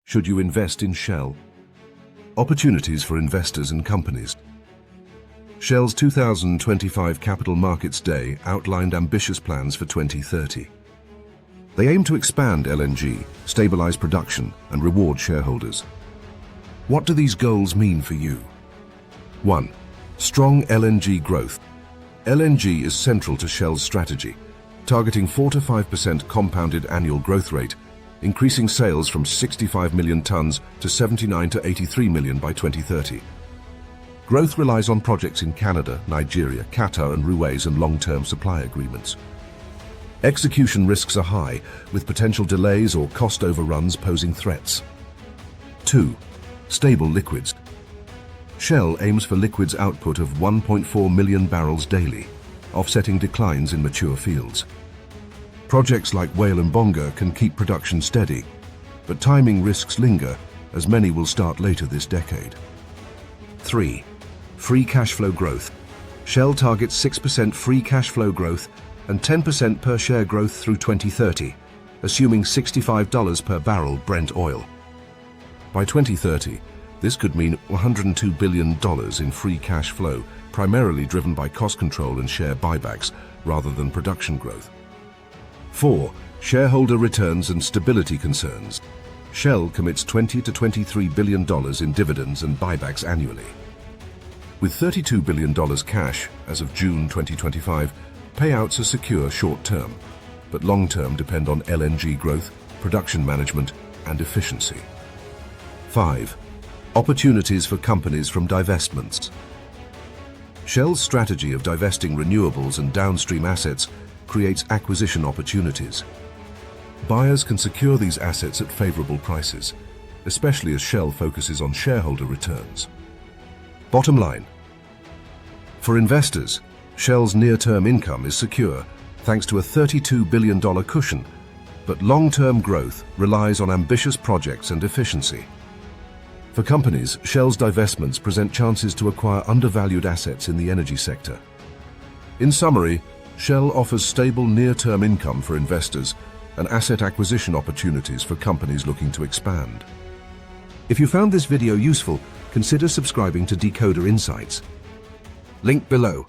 Should you invest in Shell? Opportunities for investors and companies. Shell's 2025 Capital Markets Day outlined ambitious plans for 2030. They aim to expand LNG, stabilize production, and reward shareholders. What do these goals mean for you? 1. Strong LNG growth. LNG is central to Shell's strategy, targeting 4 to 5% compounded annual growth rate, increasing sales from 65 million tons to 79 to 83 million by 2030. Growth relies on projects in Canada, Nigeria, Qatar, and Ruwais and long-term supply agreements. Execution risks are high, with potential delays or cost overruns posing threats. 2. Stable liquids. Shell aims for liquids output of 1.4 million barrels daily, offsetting declines in mature fields. Projects like Whale and Bonga can keep production steady, but timing risks linger, as many will start later this decade. 3. Free cash flow growth. Shell targets 6% free cash flow growth and 10% per share growth through 2030, assuming $65 per barrel Brent oil. By 2030, this could mean $102 billion in free cash flow, primarily driven by cost control and share buybacks rather than production growth. 4. Shareholder returns and stability concerns. Shell commits $20 to $23 billion in dividends and buybacks annually. With $32 billion cash as of June 2025, payouts are secure short-term, but long-term depend on LNG growth, production management, and efficiency. 5. Opportunities for companies from divestments. Shell's strategy of divesting renewables and downstream assets creates acquisition opportunities. Buyers can secure these assets at favorable prices, especially as Shell focuses on shareholder returns. Bottom line. For investors, Shell's near-term income is secure thanks to a $32 billion cushion, but long-term growth relies on ambitious projects and efficiency. For companies, Shell's divestments present chances to acquire undervalued assets in the energy sector. In summary, Shell offers stable near-term income for investors and asset acquisition opportunities for companies looking to expand. If you found this video useful, consider subscribing to Decoder Insights. Link below.